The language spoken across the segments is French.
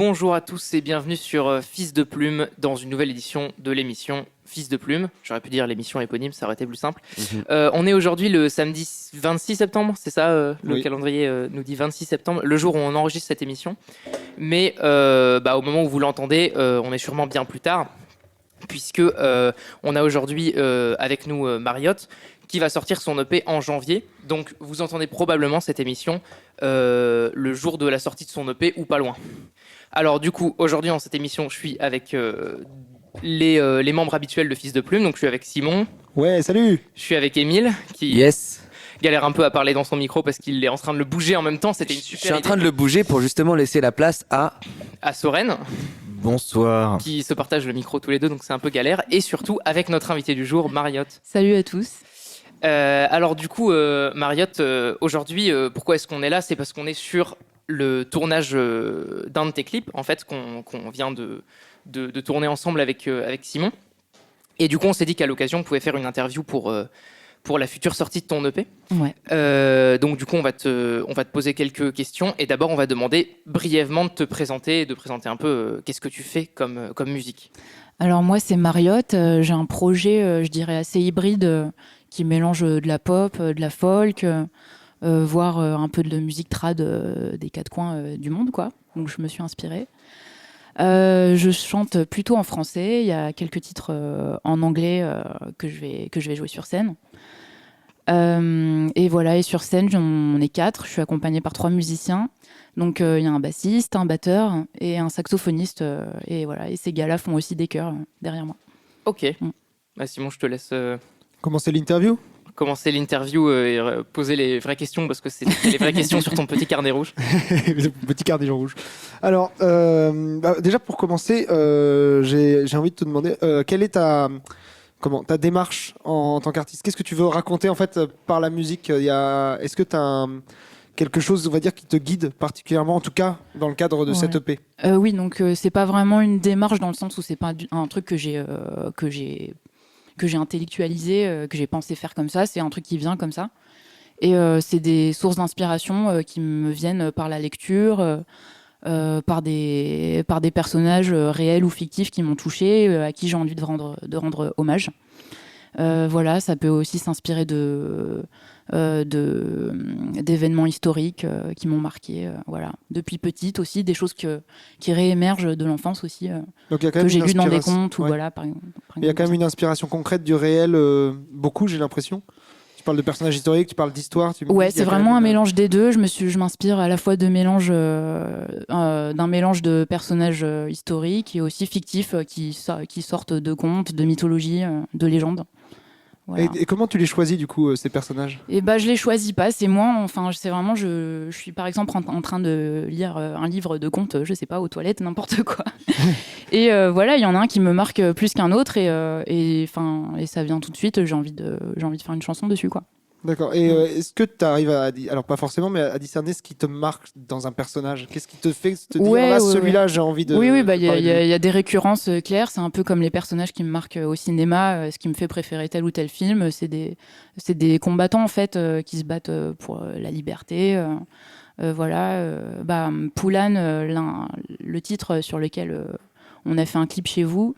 Bonjour à tous et bienvenue sur Fils de Plume dans une nouvelle édition de l'émission Fils de Plume. J'aurais pu dire l'émission éponyme, ça aurait été plus simple. On est aujourd'hui le samedi 26 septembre, c'est ça le calendrier nous dit 26 septembre, le jour où on enregistre cette émission. Mais au moment où vous l'entendez, on est sûrement bien plus tard, puisque on a aujourd'hui avec nous Mariotte, qui va sortir son EP en janvier. Donc vous entendez probablement cette émission le jour de la sortie de son EP ou pas loin. Alors du coup, aujourd'hui dans cette émission, je suis avec les membres habituels de Fils de Plume. Donc je suis avec Simon. Ouais, salut. Je suis avec Émile, qui galère un peu à parler dans son micro parce qu'il est en train de le bouger en même temps. C'était une super idée. Je suis en train de le bouger pour justement laisser la place à Soren. Bonsoir. Qui se partagent le micro tous les deux, donc c'est un peu galère. Et surtout avec notre invité du jour, Mariotte. Salut à tous. Alors du coup, Mariotte, aujourd'hui, pourquoi est-ce qu'on est là ? C'est parce qu'on est sur le tournage d'un de tes clips, en fait, qu'on vient de tourner ensemble avec Simon. Et du coup, on s'est dit qu'à l'occasion, on pouvait faire une interview pour la future sortie de ton EP. Ouais. Donc du coup, on va te poser quelques questions. Et d'abord, on va demander brièvement de te présenter et de présenter un peu qu'est-ce que tu fais comme musique. Alors moi, c'est Mariotte. J'ai un projet, je dirais, assez hybride qui mélange de la pop, de la folk, voire un peu de musique trad des quatre coins du monde, quoi. Donc je me suis inspirée. Je chante plutôt en français. Il y a quelques titres en anglais que je vais jouer sur scène. Et voilà, et sur scène, on est 4. Je suis accompagnée par 3 musiciens. Donc il y a un bassiste, un batteur et un saxophoniste. Et voilà, et ces gars-là font aussi des chœurs derrière moi. Ok. Simon, je te laisse Commencer l'interview et poser les vraies questions, parce que c'est les vraies questions sur ton petit carnet rouge. Petit carnet rouge. Alors, déjà pour commencer, j'ai envie de te demander quelle est ta démarche en tant qu'artiste. Qu'est-ce que tu veux raconter en fait par la musique ? Est-ce que tu as quelque chose, on va dire, qui te guide particulièrement, en tout cas dans le cadre de cette EP ? Oui, donc c'est pas vraiment une démarche dans le sens où c'est pas un truc que j'ai intellectualisé, que j'ai pensé faire comme ça. C'est un truc qui vient comme ça. Et c'est des sources d'inspiration qui me viennent par la lecture, par des personnages réels ou fictifs qui m'ont touchée, à qui j'ai envie de rendre hommage. Voilà, ça peut aussi s'inspirer d'événements historiques qui m'ont marqué. Voilà. Depuis petite aussi, des choses qui réémergent de l'enfance aussi, que j'ai lues dans des contes. Ou voilà, par exemple, il y a quand même une inspiration concrète du réel, beaucoup, j'ai l'impression. Tu parles de personnages historiques, tu parles d'histoire. Ouais, c'est vraiment un mélange des deux. Je m'inspire à la fois d'un mélange de personnages historiques et aussi fictifs qui sortent de contes, de mythologies, de légendes. Voilà. Et comment tu les choisis du coup, ces personnages ? Je les choisis pas, c'est moi. Enfin, c'est vraiment, je suis par exemple en train de lire un livre de contes, je sais pas, aux toilettes, n'importe quoi. Et voilà, il y en a un qui me marque plus qu'un autre, et ça vient tout de suite. J'ai envie de faire une chanson dessus, quoi. D'accord. Et est-ce que tu arrives alors pas forcément, mais à discerner ce qui te marque dans un personnage ? Qu'est-ce qui te fait te dire celui-là, j'ai envie de... Oui, il y a des récurrences claires. C'est un peu comme les personnages qui me marquent au cinéma. Ce qui me fait préférer tel ou tel film, c'est des combattants en fait qui se battent pour la liberté. Poulane, le titre sur lequel on a fait un clip chez vous.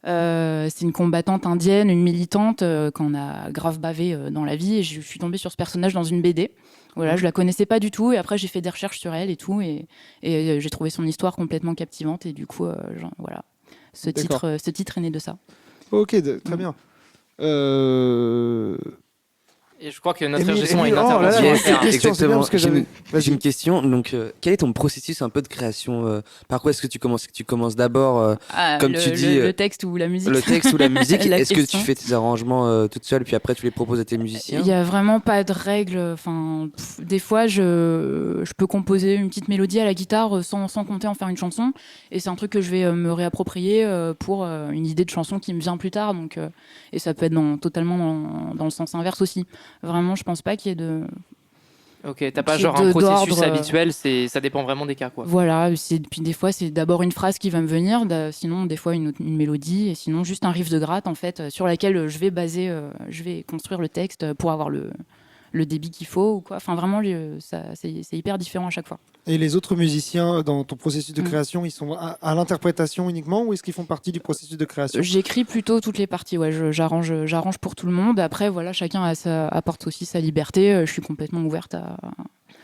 C'est une combattante indienne, une militante qu'on a grave bavé dans la vie, et je suis tombée sur ce personnage dans une BD. Voilà, je la connaissais pas du tout, et après j'ai fait des recherches sur elle et tout, et j'ai trouvé son histoire complètement captivante, et du coup voilà, ce titre est né de ça. Ok, très bien. Et je crois que notre ingénieur a une intervention. Exactement. J'ai une question. Donc, quel est ton processus un peu de création ? Par quoi est-ce que tu commences ? Tu commences d'abord, comme tu dis, le texte ou la musique. Le texte ou la musique. Est-ce que tu fais tes arrangements toute seule, puis après tu les proposes à tes musiciens ? Il y a vraiment pas de règle. Enfin, des fois, je peux composer une petite mélodie à la guitare sans compter en faire une chanson. Et c'est un truc que je vais me réapproprier pour une idée de chanson qui me vient plus tard. Donc, et ça peut être totalement dans le sens inverse aussi. Vraiment, je pense pas qu'il y ait de... Ok, t'as pas genre un processus habituel, ça dépend vraiment des cas, quoi. Voilà, puis des fois c'est d'abord une phrase qui va me venir, sinon des fois une mélodie, et sinon juste un riff de gratte en fait, sur laquelle je vais construire le texte pour avoir le débit qu'il faut ou quoi. Enfin, vraiment, c'est hyper différent à chaque fois. Et les autres musiciens dans ton processus de création, ils sont à l'interprétation uniquement ou est-ce qu'ils font partie du processus de création? J'écris plutôt toutes les parties, ouais, j'arrange pour tout le monde. Après, voilà, chacun apporte aussi sa liberté. Je suis complètement ouverte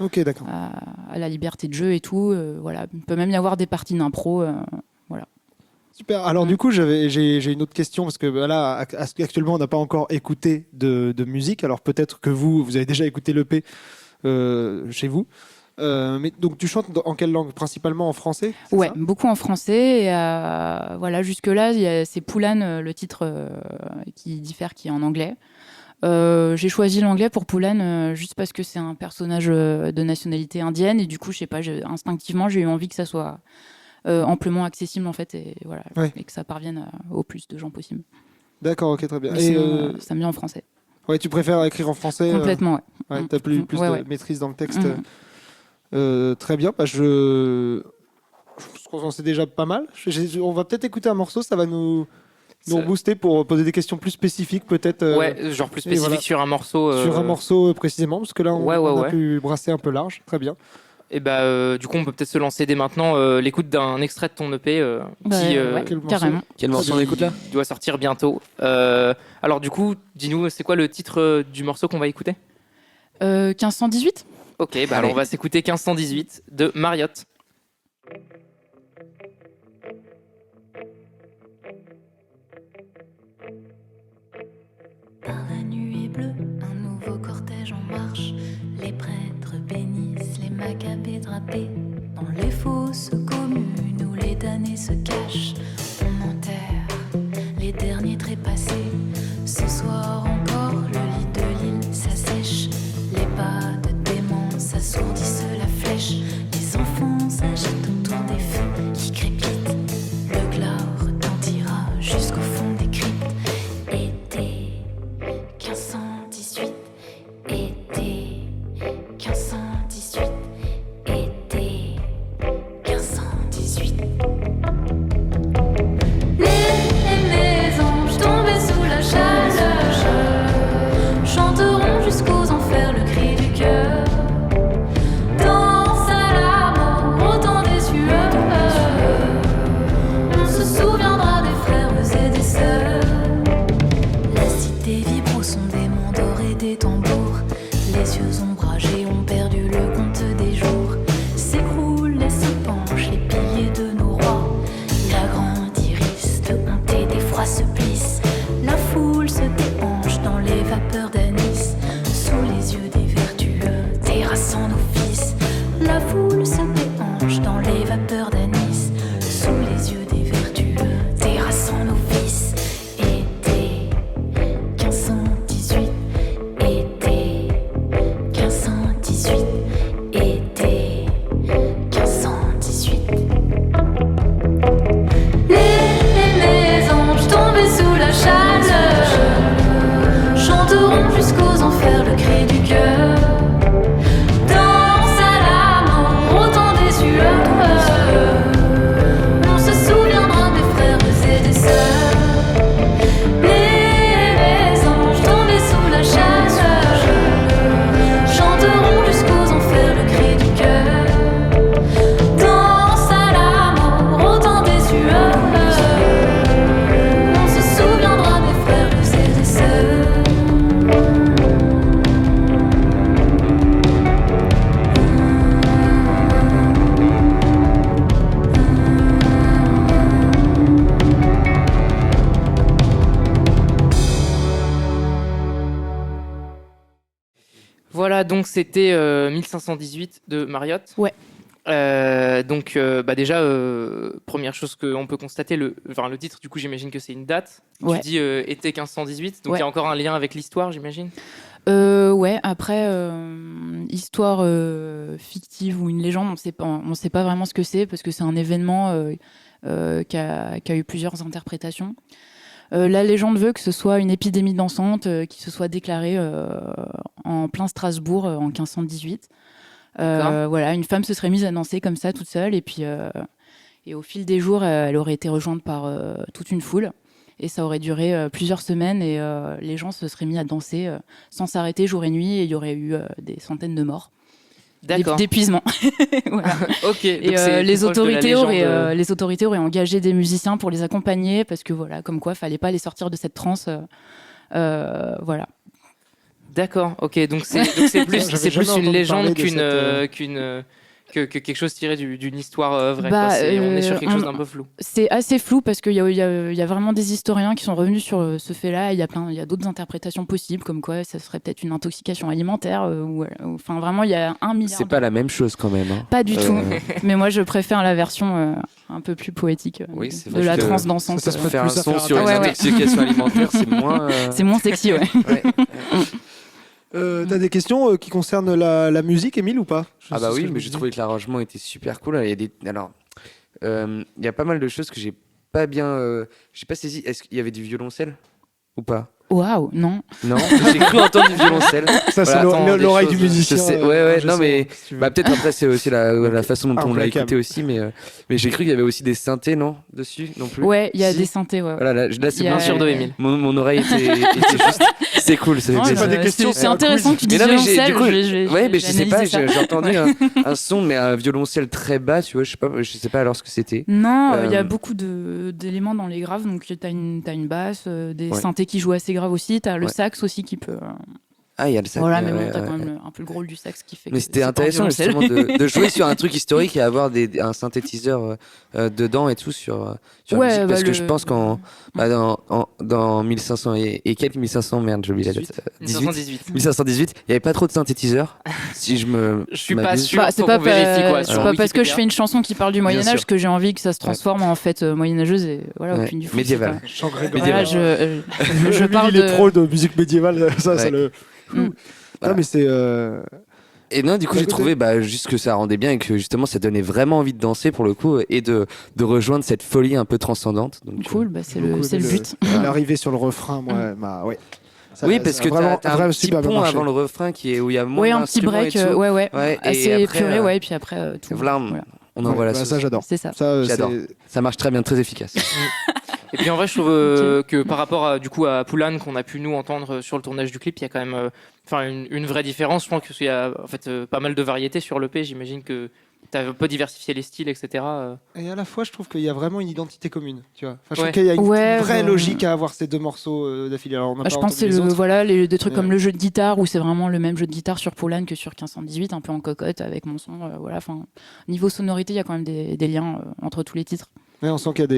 Ok, d'accord. à la liberté de jeu et tout. Voilà. Il peut même y avoir des parties d'impro. Voilà. Super. Alors du coup, j'ai une autre question parce que là, actuellement, on n'a pas encore écouté de musique. Alors peut-être que vous avez déjà écouté l'EP chez vous. Mais donc tu chantes en quelle langue? Principalement en français? Ouais, beaucoup en français. Et, voilà, jusque-là, c'est Poulane, le titre qui diffère, qui est en anglais. J'ai choisi l'anglais pour Poulane juste parce que c'est un personnage de nationalité indienne et du coup, je sais pas, instinctivement, j'ai eu envie que ça soit amplement accessible en fait et voilà, et que ça parvienne au plus de gens possible. D'accord, ok, très bien. Mais sinon, ça me vient en français. Ouais, tu préfères écrire en français? Complètement, ouais. T'as plus de maîtrise dans le texte. Très bien. Bah, je pense qu'on en sait déjà pas mal. On va peut-être écouter un morceau, ça va nous booster pour poser des questions plus spécifiques peut-être. Ouais, genre plus spécifique sur un morceau. Sur un morceau précisément, parce que là on a pu brasser un peu large. Très bien. Et du coup on peut peut-être se lancer dès maintenant l'écoute d'un extrait de ton EP carrément. Quel morceau on écoute là? Qui doit sortir bientôt. Alors du coup, dis-nous, c'est quoi le titre du morceau qu'on va écouter? 1518. Ok, alors on va s'écouter 1518 de Mariotte. Par la nuée bleue, un nouveau cortège en marche. Les prêtres bénissent les macabées drapés. Dans les fosses communes où les damnés se cachent, on enterre les derniers trépassés. Ce soir encore, le lit de l'île s'assèche. Les pas de démence assourdissent la flèche. Les enfants s'agitent autour des feux qui crépitent. Le glas retentira jusqu'au fond des cryptes. Été 1518, été 1518, été 1518. Les anges tombés sous la chaleur chanteront jusqu'aux enfers le cri du cœur. Danse à la mort au temps des sueurs. On se souviendra des frères et des sœurs. La cité vibre au son des mandores et des tambours. Les yeux ombragés ont perdu le compte des jours. S'écroulent et se penchent les piliers de nos rois. La grande iris de honte et d'effroi se plisse. La foule se déhanche dans les vapeurs d'anis. Sous les yeux des vertueux, terrassant nos fils. La foule se déhanche dans les vapeurs d'anis. Sous les yeux des vertueux, terrassant nos fils. Été 1518, été 1518, été 1518. Les anges tombés sous la chaleur chanteront jusqu'aux enfers le cri du cœur. Danse à la mort au temps des sueurs. On se souviendra des frères et des sœurs. Les anges tombés sous la chaleur chanteront jusqu'aux enfers le cri du cœur. Danse à la mort au temps des sueurs. On se souviendra des frères et des sœurs. Voilà, donc c'était 1518 de Mariotte. Ouais. Donc déjà, première chose qu'on peut constater, le titre, du coup, j'imagine que c'est une date. Ouais. Tu dis été 1518, donc il y a encore un lien avec l'histoire, j'imagine. Ouais, après, histoire fictive ou une légende, on sait pas vraiment ce que c'est, parce que c'est un événement qui a eu plusieurs interprétations. La légende veut que ce soit une épidémie dansante qui se soit déclarée en plein Strasbourg en 1518. Voilà, une femme se serait mise à danser comme ça, toute seule, et puis et au fil des jours, elle aurait été rejointe par toute une foule. Et ça aurait duré plusieurs semaines et les gens se seraient mis à danser sans s'arrêter jour et nuit et il y aurait eu des centaines de morts. D'accord. D'épuisement. Voilà. Ok. Et les autorités auraient engagé des musiciens pour les accompagner parce que voilà, comme quoi, fallait pas les sortir de cette transe. Voilà. D'accord. Ok. Donc c'est plus une légende que quelque chose tiré d'une histoire vraie. On est sur quelque chose d'un peu flou. C'est assez flou parce qu'il y a vraiment des historiens qui sont revenus sur ce fait-là. Il y a d'autres interprétations possibles, comme quoi ça serait peut-être une intoxication alimentaire. Enfin, vraiment, il y a 1 milliard. C'est pas la même chose quand même. Hein. Pas du tout. Mais moi, je préfère la version un peu plus poétique de la transe dansante. Ça se peut faire un son sur une intoxication alimentaire, c'est moins. C'est moins sexy, ouais. T'as des questions qui concernent la musique, Émile, ou pas? Oui, mais j'ai trouvé que l'arrangement était super cool. Il y a pas mal de choses que j'ai pas bien. J'ai pas saisi. Est-ce qu'il y avait du violoncelle ou pas? Waouh, non. Non, j'ai cru entendre du violoncelle. Ça, c'est l'oreille du musicien. Peut-être après, c'est aussi la façon dont on l'a écouté aussi, mais j'ai cru qu'il y avait aussi des synthés, non? Dessus, non plus? Ouais, il y a des synthés, ouais. Voilà, là c'est bien sûr de Émile. Mon oreille était juste. C'est cool, c'est pas des questions. C'est intéressant que tu dises violoncelle. Ouais, mais je sais pas, j'ai entendu un son, mais un violoncelle très bas, tu vois, je sais pas alors ce que c'était. Non, il y a beaucoup d'éléments dans les graves, donc t'as une basse, des synthés qui jouent assez grave aussi, t'as le sax aussi qui peut. Ah, il y a le sax. Voilà, mais bon, t'as quand même un peu le rôle du sax qui fait. Mais c'était intéressant justement de jouer sur un truc historique et avoir un synthétiseur dedans et tout sur la musique, parce que je pense dans 1500 et quelques 1500, merde, j'ai oublié la date. 1518, il y avait pas trop de synthétiseurs. Si je suis pas sûr. C'est pas parce que je fais une chanson qui parle du Moyen Âge que j'ai envie que ça se transforme en fête moyenâgeuse et voilà, aucune du fou. Médiéval. Voilà, je parle de trop de musique médiévale, ça le. Voilà. Non, mais c'est. Et non, du coup, j'ai trouvé juste que ça rendait bien et que justement ça donnait vraiment envie de danser pour le coup et de rejoindre cette folie un peu transcendante. Donc, cool, c'est le but. L'arrivée sur le refrain, moi, ouais. Oui, parce que t'as un petit pont avant le refrain où il y a moins un petit break, assez épuré, et puis après tout. Voilà. On envoie la sauce. Ça, j'adore. C'est ça. J'adore. Ça marche très bien, très efficace. Et puis en vrai, je trouve que par rapport à Poulan qu'on a pu nous entendre sur le tournage du clip, il y a quand même une vraie différence. Je pense qu'il y a en fait pas mal de variétés sur l'EP. J'imagine que tu as un peu diversifié les styles, etc. Et à la fois, je trouve qu'il y a vraiment une identité commune. Tu vois. Je trouve qu'il y a une vraie logique à avoir ces deux morceaux d'affilée. Alors, je pense que c'est des trucs comme le jeu de guitare où c'est vraiment le même jeu de guitare sur Poulan que sur 1518, un peu en cocotte avec mon son. Niveau sonorité, il y a quand même des liens entre tous les titres. Ouais, on sent qu'il y a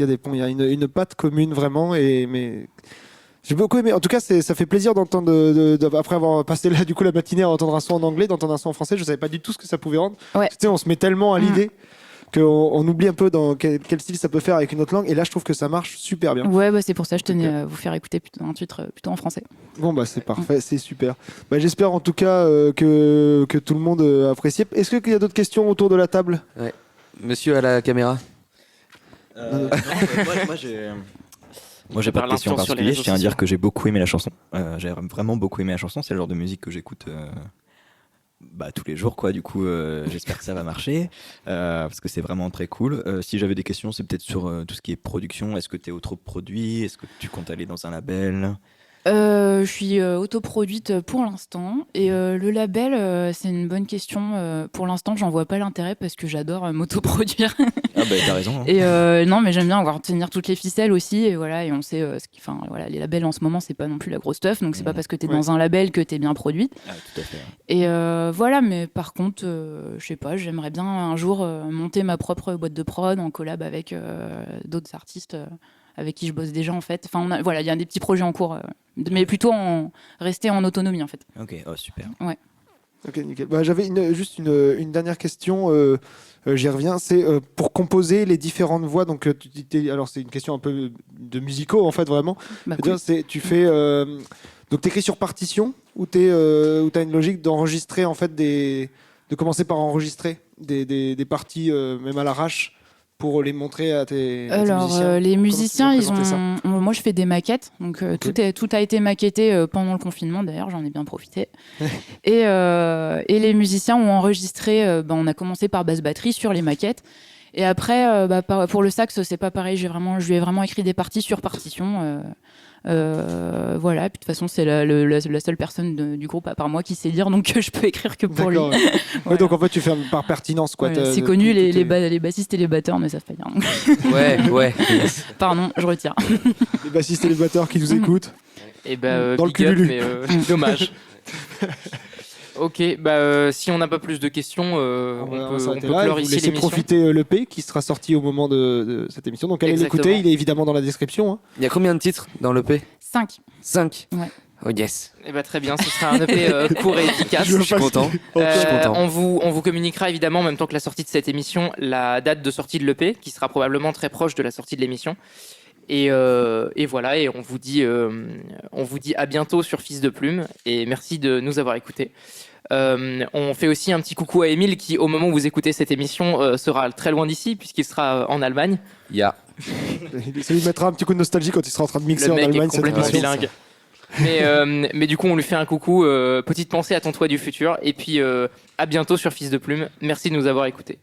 des ponts, il y a une patte commune vraiment, mais j'ai beaucoup aimé. En tout cas, ça fait plaisir d'entendre, après avoir passé là du coup la matinée à entendre un son en anglais, d'entendre un son en français. Je savais pas du tout ce que ça pouvait rendre. Ouais. Tu sais, on se met tellement à l'idée qu'on oublie un peu dans quel style ça peut faire avec une autre langue. Et là, je trouve que ça marche super bien. Ouais, c'est pour ça que je tenais à vous faire écouter un titre plutôt en français. Bon, c'est parfait, c'est super. J'espère en tout cas que tout le monde apprécie. Est-ce qu'il y a d'autres questions autour de la table? Ouais. Monsieur à la caméra. Moi j'ai pas de question en particulier, je tiens à dire que j'ai beaucoup aimé la chanson. J'ai vraiment beaucoup aimé la chanson, c'est le genre de musique que j'écoute tous les jours, quoi. Du coup j'espère que ça va marcher parce que c'est vraiment très cool. Si j'avais des questions, c'est peut-être sur tout ce qui est production. Est-ce que tu es autoproduit? Est-ce que tu comptes aller dans un label? Je suis autoproduite pour l'instant et le label c'est une bonne question. Pour l'instant j'en vois pas l'intérêt parce que j'adore m'autoproduire. Ah t'as raison. Hein. Et non mais j'aime bien tenir toutes les ficelles aussi et voilà, et on sait les labels en ce moment c'est pas non plus la grosse stuff, donc c'est pas parce que t'es dans un label que t'es bien produite. Ah, tout à fait. Et voilà, mais par contre je sais pas, j'aimerais bien un jour monter ma propre boîte de prod en collab avec d'autres artistes avec qui je bosse déjà en fait. Il y a des petits projets en cours, mais plutôt rester en autonomie en fait. Ok, super. Ouais. Ok, nickel. J'avais juste une dernière question, j'y reviens. C'est pour composer les différentes voix. Donc, alors c'est une question un peu de musicaux en fait, vraiment. Cool. Tu fais. Donc, t'écris sur partition ou t'as une logique d'enregistrer en fait de commencer par enregistrer des parties même à l'arrache pour les montrer à tes musiciens. Les musiciens, moi je fais des maquettes, donc tout a été maquetté pendant le confinement, d'ailleurs j'en ai bien profité. et les musiciens ont enregistré, on a commencé par basse batterie sur les maquettes, Et après, pour le sax, c'est pas pareil. Je lui ai vraiment écrit des parties sur partition. Voilà. Puis de toute façon, c'est la seule personne du groupe à part moi qui sait lire, donc je peux écrire que pour lui. Ouais. Voilà. Ouais, donc en fait, tu fais par pertinence, quoi. Voilà, c'est connu, les bassistes et les batteurs ne savent pas lire. Donc. Ouais. Pardon, je retire. Les bassistes et les batteurs qui nous écoutent. Et dans le cululu. Mais dommage. Ok, si on n'a pas plus de questions, on peut clore ici l'émission. Profiter l'EP qui sera sorti au moment de cette émission. Donc allez l'écouter, il est évidemment dans la description. Hein. Il y a combien de titres dans l'EP ? 5. 5 ? Ouais. Oh yes. Très bien, ce sera un EP court et efficace. Je suis content. On vous communiquera évidemment en même temps que la sortie de cette émission la date de sortie de l'EP qui sera probablement très proche de la sortie de l'émission. Et voilà, et on vous dit à bientôt sur Fils de Plume et merci de nous avoir écoutés. On fait aussi un petit coucou à Émile qui, au moment où vous écoutez cette émission, sera très loin d'ici puisqu'il sera en Allemagne. Ça lui mettra un petit coup de nostalgie quand il sera en train de mixer en Allemagne. Est complètement bilingue. Mais du coup, on lui fait un coucou. Petite pensée à ton toi du futur. Et puis, à bientôt sur Fils de Plume. Merci de nous avoir écoutés.